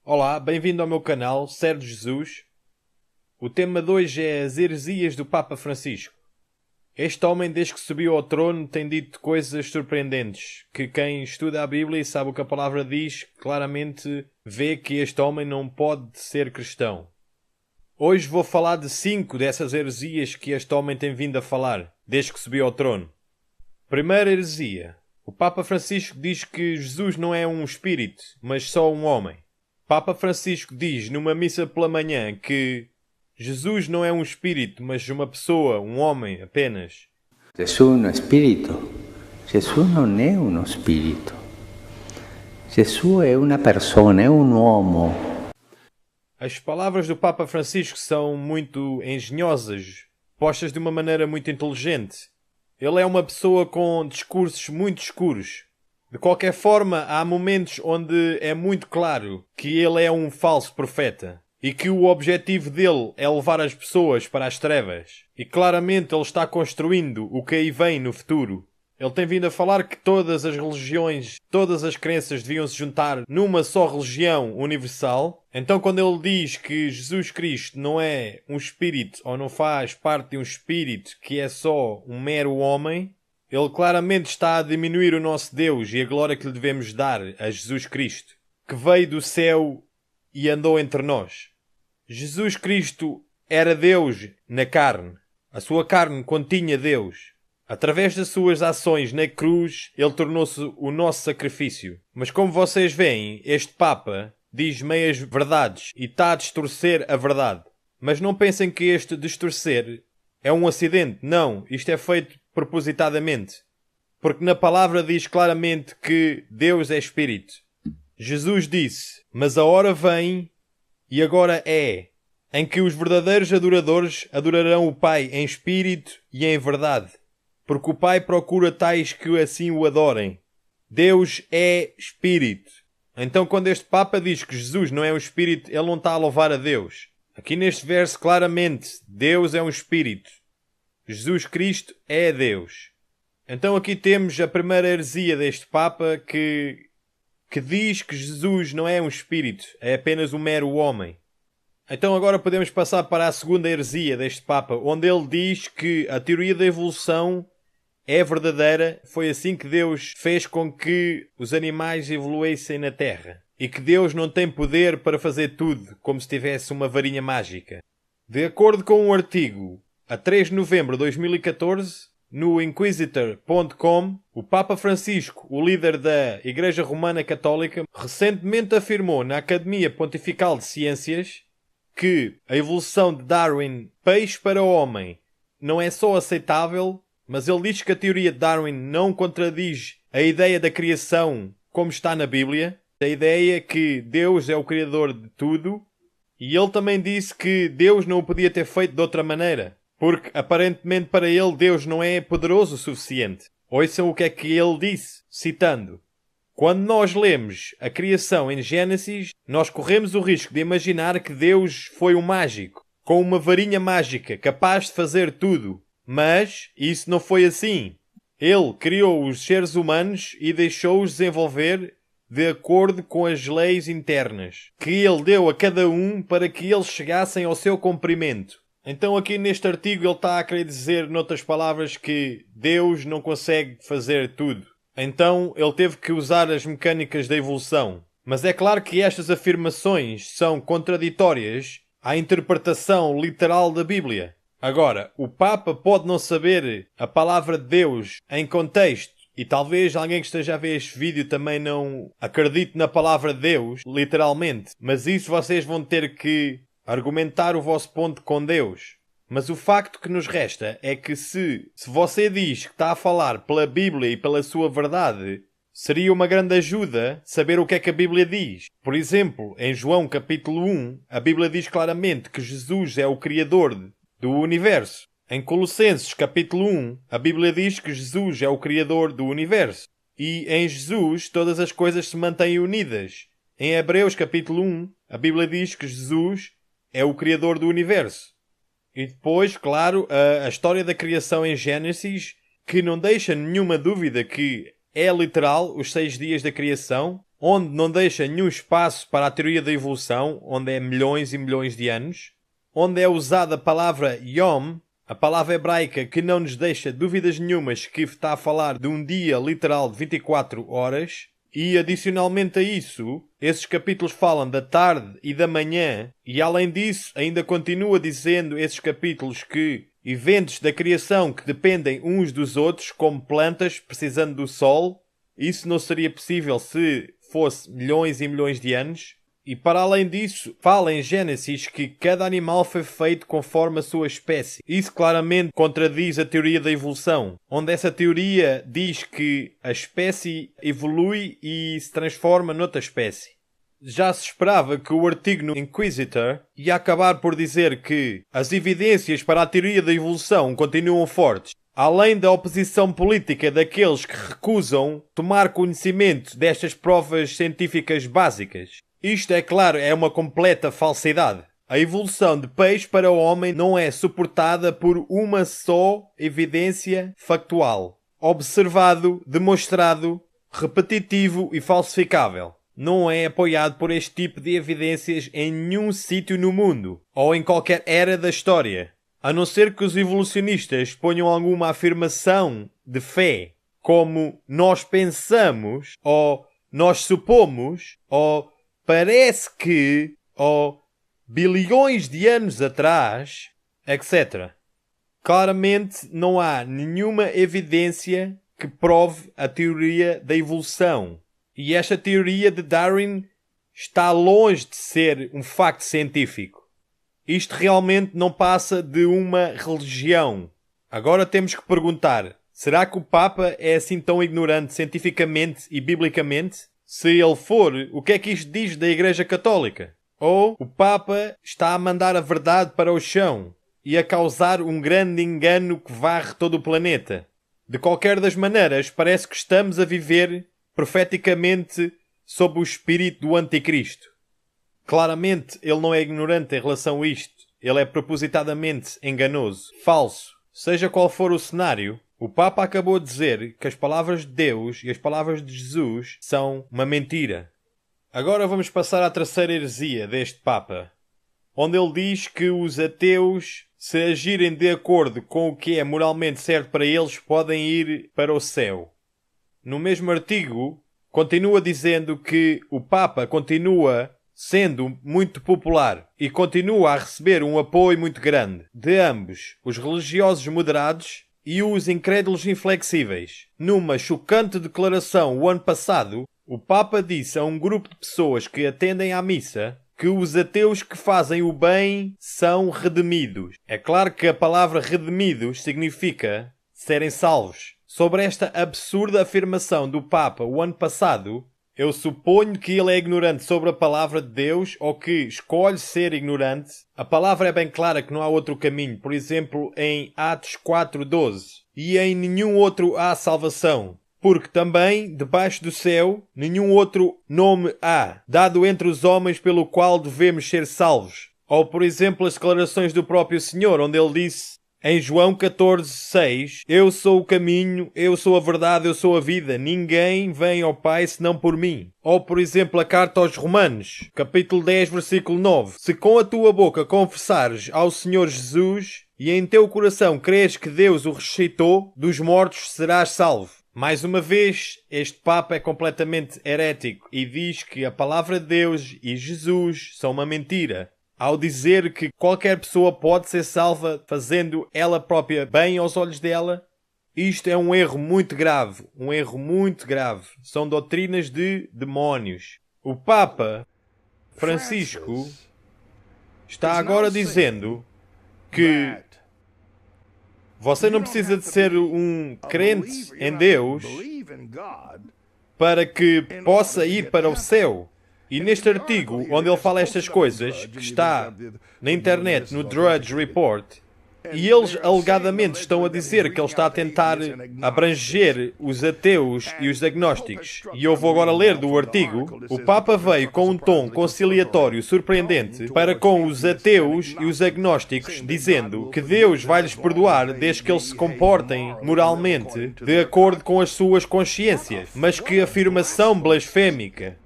Olá, bem-vindo ao meu canal, Sérgio Jesus. O tema de hoje é as heresias do Papa Francisco. Este homem, desde que subiu ao trono, tem dito coisas surpreendentes, que quem estuda a Bíblia e sabe o que a palavra diz, claramente vê que este homem não pode ser cristão. Hoje vou falar de 5 dessas heresias que este homem tem vindo a falar, desde que subiu ao trono. Primeira heresia. O Papa Francisco diz que Jesus não é um espírito, mas só um homem. Papa Francisco diz numa missa pela manhã que Jesus não é um espírito, mas uma pessoa, um homem apenas. Jesus é um espírito. Jesus não é um espírito. Jesus é uma pessoa, é um homem. As palavras do Papa Francisco são muito engenhosas, postas de uma maneira muito inteligente. Ele é uma pessoa com discursos muito escuros. De qualquer forma, há momentos onde é muito claro que ele é um falso profeta e que o objetivo dele é levar as pessoas para as trevas. E claramente ele está construindo o que aí vem no futuro. Ele tem vindo a falar que todas as religiões, todas as crenças deviam se juntar numa só religião universal. Então quando ele diz que Jesus Cristo não é um espírito ou não faz parte de um espírito que é só um mero homem, ele claramente está a diminuir o nosso Deus e a glória que lhe devemos dar a Jesus Cristo, que veio do céu e andou entre nós. Jesus Cristo era Deus na carne. A sua carne continha Deus. Através das suas ações na cruz, ele tornou-se o nosso sacrifício. Mas como vocês veem, este Papa diz meias verdades e está a distorcer a verdade. Mas não pensem que este distorcer é um acidente. Não, isto é feito propositadamente. Porque na palavra diz claramente que Deus é Espírito. Jesus disse, mas a hora vem, e agora é, em que os verdadeiros adoradores adorarão o Pai em Espírito e em verdade. Porque o Pai procura tais que assim o adorem. Deus é Espírito. Então quando este Papa diz que Jesus não é um Espírito, ele não está a louvar a Deus. Aqui neste verso claramente, Deus é um Espírito. Jesus Cristo é Deus. Então aqui temos a primeira heresia deste Papa que diz que Jesus não é um espírito, é apenas um mero homem. Então agora podemos passar para a segunda heresia deste Papa, onde ele diz que a teoria da evolução é verdadeira, foi assim que Deus fez com que os animais evoluíssem na Terra. E que Deus não tem poder para fazer tudo, como se tivesse uma varinha mágica. De acordo com um artigo a 3 de novembro de 2014, no Inquisitor.com, o Papa Francisco, o líder da Igreja Romana Católica, recentemente afirmou na Academia Pontifical de Ciências que a evolução de Darwin, peixe para homem, não é só aceitável, mas ele diz que a teoria de Darwin não contradiz a ideia da criação como está na Bíblia, a ideia que Deus é o criador de tudo, e ele também disse que Deus não o podia ter feito de outra maneira. Porque, aparentemente, para ele, Deus não é poderoso o suficiente. Ouçam o que é que ele disse, citando. Quando nós lemos a criação em Gênesis, nós corremos o risco de imaginar que Deus foi um mágico, com uma varinha mágica, capaz de fazer tudo. Mas isso não foi assim. Ele criou os seres humanos e deixou-os desenvolver de acordo com as leis internas, que ele deu a cada um para que eles chegassem ao seu cumprimento. Então aqui neste artigo ele está a querer dizer, noutras palavras, que Deus não consegue fazer tudo. Então ele teve que usar as mecânicas da evolução. Mas é claro que estas afirmações são contraditórias à interpretação literal da Bíblia. Agora, o Papa pode não saber a palavra de Deus em contexto, e talvez alguém que esteja a ver este vídeo também não acredite na palavra de Deus, literalmente. Mas isso vocês vão ter que argumentar o vosso ponto com Deus. Mas o facto que nos resta é que se você diz que está a falar pela Bíblia e pela sua verdade, seria uma grande ajuda saber o que é que a Bíblia diz. Por exemplo, em João capítulo 1, a Bíblia diz claramente que Jesus é o Criador do universo. Em Colossenses capítulo 1, a Bíblia diz que Jesus é o Criador do universo. E em Jesus todas as coisas se mantêm unidas. Em Hebreus capítulo 1, a Bíblia diz que Jesus é o Criador do universo. E depois, claro, a história da criação em Gênesis, que não deixa nenhuma dúvida que é literal os 6 dias da criação. onde não deixa nenhum espaço para a teoria da evolução, onde é milhões e milhões de anos, onde é usada a palavra Yom, a palavra hebraica que não nos deixa dúvidas nenhumas que está a falar de um dia literal de 24 horas, e adicionalmente a isso, esses capítulos falam da tarde e da manhã, e além disso ainda continua dizendo esses capítulos que eventos da criação que dependem uns dos outros, como plantas precisando do sol, isso não seria possível se fosse milhões e milhões de anos. E para além disso, fala em Gênesis que cada animal foi feito conforme a sua espécie. Isso claramente contradiz a teoria da evolução, onde essa teoria diz que a espécie evolui e se transforma noutra espécie. Já se esperava que o artigo no Inquisitor ia acabar por dizer que as evidências para a teoria da evolução continuam fortes, além da oposição política daqueles que recusam tomar conhecimento destas provas científicas básicas. Isto, é claro, é uma completa falsidade. A evolução de peixe para o homem não é suportada por uma só evidência factual. Observado, demonstrado, repetitivo e falsificável. Não é apoiado por este tipo de evidências em nenhum sítio no mundo, ou em qualquer era da história. A não ser que os evolucionistas ponham alguma afirmação de fé, como nós pensamos, ou nós supomos, ou parece que, ou bilhões de anos atrás, etc. Claramente não há nenhuma evidência que prove a teoria da evolução. E esta teoria de Darwin está longe de ser um facto científico. Isto realmente não passa de uma religião. Agora temos que perguntar, será que o Papa é assim tão ignorante cientificamente e biblicamente? Se ele for, o que é que isto diz da Igreja Católica? Ou o Papa está a mandar a verdade para o chão e a causar um grande engano que varre todo o planeta? De qualquer das maneiras, parece que estamos a viver profeticamente sob o espírito do Anticristo. Claramente, ele não é ignorante em relação a isto. Ele é propositadamente enganoso, falso. Seja qual for o cenário, o Papa acabou de dizer que as palavras de Deus e as palavras de Jesus são uma mentira. Agora vamos passar à terceira heresia deste Papa, onde ele diz que os ateus, se agirem de acordo com o que é moralmente certo para eles, podem ir para o céu. No mesmo artigo, continua dizendo que o Papa continua sendo muito popular e continua a receber um apoio muito grande de ambos, os religiosos moderados e os incrédulos inflexíveis. Numa chocante declaração o ano passado, o Papa disse a um grupo de pessoas que atendem à missa que os ateus que fazem o bem são redimidos. É claro que a palavra redimidos significa serem salvos. Sobre esta absurda afirmação do Papa o ano passado, eu suponho que ele é ignorante sobre a palavra de Deus ou que escolhe ser ignorante. A palavra é bem clara que não há outro caminho. Por exemplo, em Atos 4:12. E em nenhum outro há salvação. Porque também, debaixo do céu, nenhum outro nome há, dado entre os homens pelo qual devemos ser salvos. Ou, por exemplo, as declarações do próprio Senhor, onde ele disse em João 14:6, eu sou o caminho, eu sou a verdade, eu sou a vida. Ninguém vem ao Pai senão por mim. Ou, por exemplo, a carta aos Romanos, capítulo 10, versículo 9. Se com a tua boca confessares ao Senhor Jesus e em teu coração creres que Deus o ressuscitou dos mortos, serás salvo. Mais uma vez, este Papa é completamente herético e diz que a palavra de Deus e Jesus são uma mentira, ao dizer que qualquer pessoa pode ser salva fazendo ela própria bem aos olhos dela. Isto é um erro muito grave, um erro muito grave. São doutrinas de demónios. O Papa Francisco está agora dizendo que você não precisa de ser um crente em Deus para que possa ir para o céu. E neste artigo, onde ele fala estas coisas, que está na internet, no Drudge Report, e eles alegadamente estão a dizer que ele está a tentar abranger os ateus e os agnósticos. E eu vou agora ler do artigo. O Papa veio com um tom conciliatório surpreendente para com os ateus e os agnósticos, dizendo que Deus vai lhes perdoar desde que eles se comportem moralmente de acordo com as suas consciências, mas que afirmação blasfémica.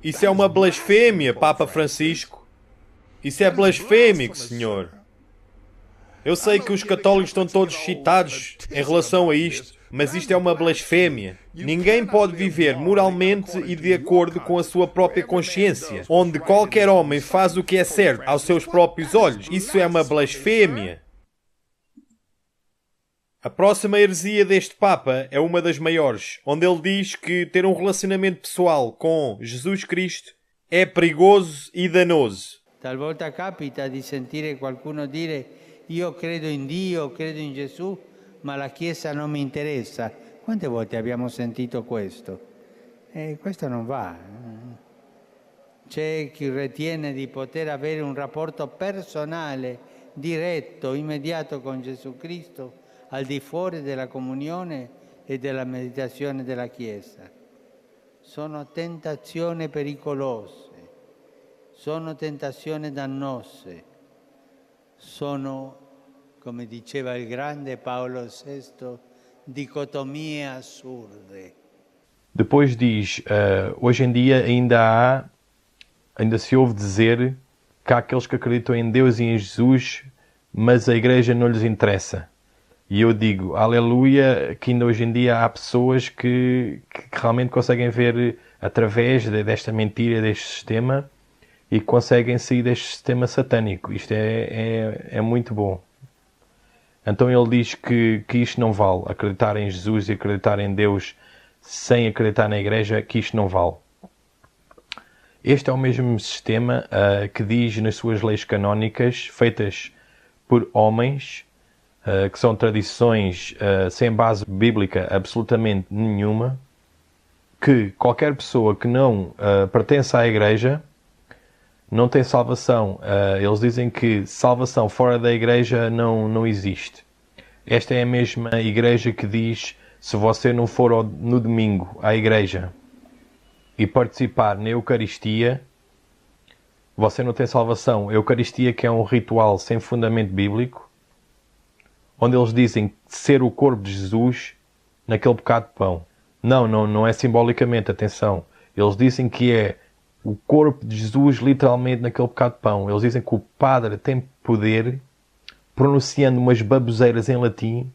Isso é uma blasfêmia, Papa Francisco. Isso é blasfémico, senhor. Eu sei que os católicos estão todos excitados em relação a isto, mas isto é uma blasfémia. Ninguém pode viver moralmente e de acordo com a sua própria consciência, onde qualquer homem faz o que é certo aos seus próprios olhos. Isso é uma blasfémia. A próxima heresia deste Papa é uma das maiores, onde ele diz que ter um relacionamento pessoal com Jesus Cristo é perigoso e danoso. Talvolta capita di sentire qualcuno dire: io credo in Dio, credo in Gesù, ma la Chiesa non mi interessa. Quante volte abbiamo sentito questo? Questo non va. C'è chi ritiene di poter avere un rapporto personale, diretto, immediato con Gesù Cristo, al di fuori della comunione e della meditazione della Chiesa. Sono tentazioni pericolose, sono tentazioni dannose, sono, come diceva il grande Paolo VI, dicotomie assurde. Depois diz, hoje em dia ainda se ouve dizer que há aqueles que acreditam em Deus e em Jesus, mas a Igreja não lhes interessa. E eu digo, aleluia, que ainda hoje em dia há pessoas que realmente conseguem ver através desta mentira, deste sistema, e conseguem sair deste sistema satânico. Isto é muito bom. Então ele diz que isto não vale. Acreditar em Jesus e acreditar em Deus sem acreditar na Igreja, que isto não vale. Este é o mesmo sistema que diz nas suas leis canónicas, feitas por homens, que são tradições sem base bíblica absolutamente nenhuma, que qualquer pessoa que não pertence à Igreja não tem salvação. Eles dizem que salvação fora da Igreja não existe. Esta é a mesma Igreja que diz: se você não for no domingo à Igreja e participar na Eucaristia, você não tem salvação. A Eucaristia, que é um ritual sem fundamento bíblico, onde eles dizem ser o corpo de Jesus naquele bocado de pão. Não é simbolicamente, atenção. Eles dizem que é o corpo de Jesus literalmente naquele bocado de pão. Eles dizem que o padre tem poder, pronunciando umas baboseiras em latim,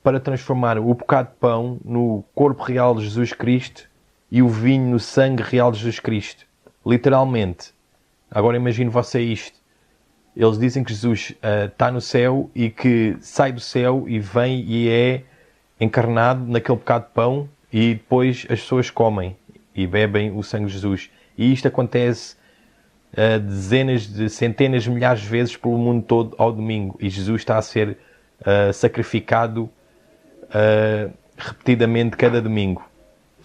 para transformar o bocado de pão no corpo real de Jesus Cristo e o vinho no sangue real de Jesus Cristo. Literalmente. Agora imagine você isto. Eles dizem que Jesus está no céu e que sai do céu e vem e é encarnado naquele bocado de pão, e depois as pessoas comem e bebem o sangue de Jesus. E isto acontece dezenas de centenas de milhares de vezes pelo mundo todo ao domingo. E Jesus está a ser sacrificado repetidamente cada domingo.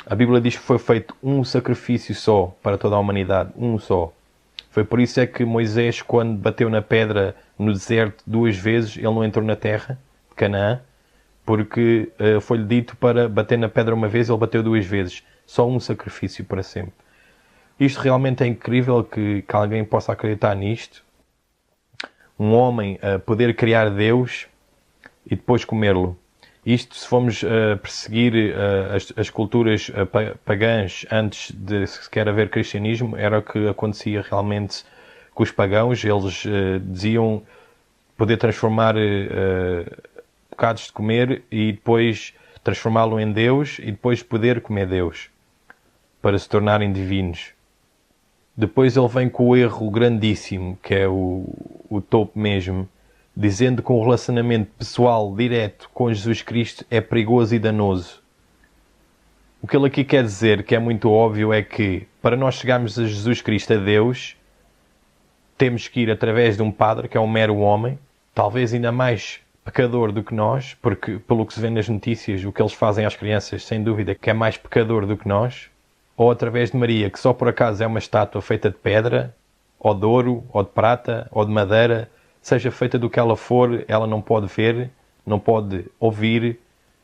A Bíblia diz que foi feito um sacrifício só para toda a humanidade. Um só. Foi por isso é que Moisés, quando bateu na pedra no deserto 2 vezes, ele não entrou na terra de Canaã, porque foi-lhe dito para bater na pedra uma vez, ele bateu 2 vezes. Só um sacrifício para sempre. Isto realmente é incrível que alguém possa acreditar nisto. Um homem poder criar Deus e depois comê-lo. Isto, se formos perseguir as culturas pagãs antes de sequer haver cristianismo, era o que acontecia realmente com os pagãos. Eles diziam poder transformar bocados de comer e depois transformá-lo em Deus e depois poder comer Deus, para se tornarem divinos. Depois ele vem com o erro grandíssimo, que é o topo mesmo, dizendo que um relacionamento pessoal direto com Jesus Cristo é perigoso e danoso. O que ele aqui quer dizer, que é muito óbvio, é que para nós chegarmos a Jesus Cristo, a Deus, temos que ir através de um padre, que é um mero homem, talvez ainda mais pecador do que nós, porque pelo que se vê nas notícias, o que eles fazem às crianças, sem dúvida, que é mais pecador do que nós, ou através de Maria, que só por acaso é uma estátua feita de pedra, ou de ouro, ou de prata, ou de madeira. Seja feita do que ela for, ela não pode ver, não pode ouvir,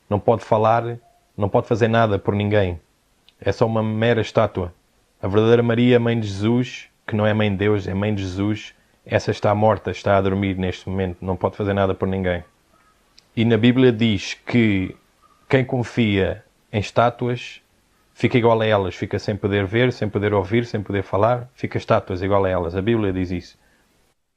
não pode falar, não pode fazer nada por ninguém. É só uma mera estátua. A verdadeira Maria, mãe de Jesus, que não é mãe de Deus, é mãe de Jesus, essa está morta, está a dormir neste momento, não pode fazer nada por ninguém. E na Bíblia diz que quem confia em estátuas fica igual a elas, fica sem poder ver, sem poder ouvir, sem poder falar, fica estátuas igual a elas. A Bíblia diz isso.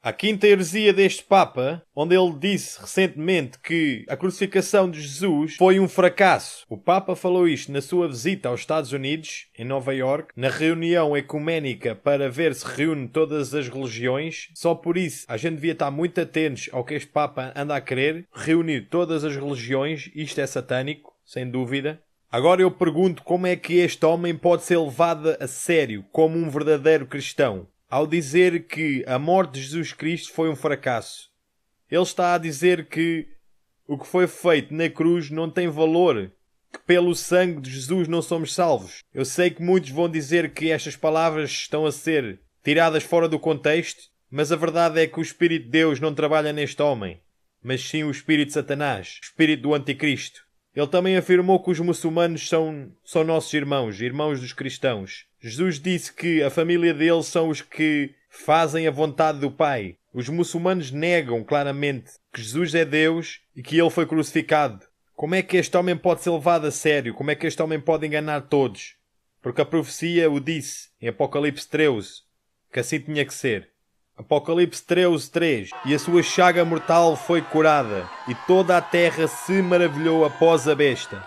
A quinta heresia deste Papa, onde ele disse recentemente que a crucificação de Jesus foi um fracasso. O Papa falou isto na sua visita aos Estados Unidos, em Nova York, na reunião ecuménica para ver se reúne todas as religiões. Só por isso a gente devia estar muito atentos ao que este Papa anda a querer, reunir todas as religiões. Isto é satânico, sem dúvida. Agora eu pergunto como é que este homem pode ser levado a sério como um verdadeiro cristão, ao dizer que a morte de Jesus Cristo foi um fracasso. Ele está a dizer que o que foi feito na cruz não tem valor, que pelo sangue de Jesus não somos salvos. Eu sei que muitos vão dizer que estas palavras estão a ser tiradas fora do contexto, mas a verdade é que o Espírito de Deus não trabalha neste homem, mas sim o Espírito de Satanás, o Espírito do Anticristo. Ele também afirmou que os muçulmanos são nossos irmãos, irmãos dos cristãos. Jesus disse que a família deles são os que fazem a vontade do Pai. Os muçulmanos negam claramente que Jesus é Deus e que ele foi crucificado. Como é que este homem pode ser levado a sério? Como é que este homem pode enganar todos? Porque a profecia o disse em Apocalipse 13, que assim tinha que ser. Apocalipse 13:3. E a sua chaga mortal foi curada, e toda a terra se maravilhou após a besta.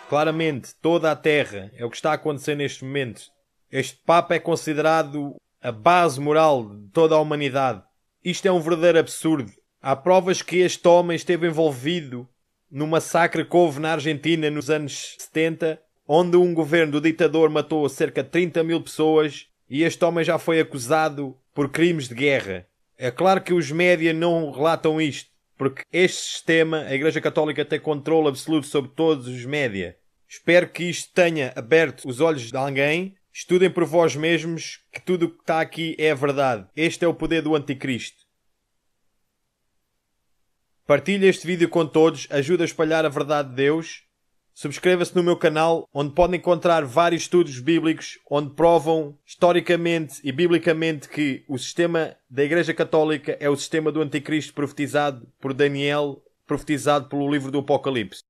Claramente, toda a terra é o que está a acontecer neste momento. Este Papa é considerado a base moral de toda a humanidade. Isto é um verdadeiro absurdo. Há provas que este homem esteve envolvido no massacre que houve na Argentina nos anos 70, onde um governo do ditador matou cerca de 30 mil pessoas, e este homem já foi acusado por crimes de guerra. É claro que os média não relatam isto, porque este sistema, a Igreja Católica, tem controle absoluto sobre todos os média. Espero que isto tenha aberto os olhos de alguém. Estudem por vós mesmos que tudo o que está aqui é verdade. Este é o poder do Anticristo. Partilhe este vídeo com todos, ajuda a espalhar a verdade de Deus. Subscreva-se no meu canal, onde pode encontrar vários estudos bíblicos, onde provam historicamente e biblicamente que o sistema da Igreja Católica é o sistema do Anticristo profetizado por Daniel, profetizado pelo livro do Apocalipse.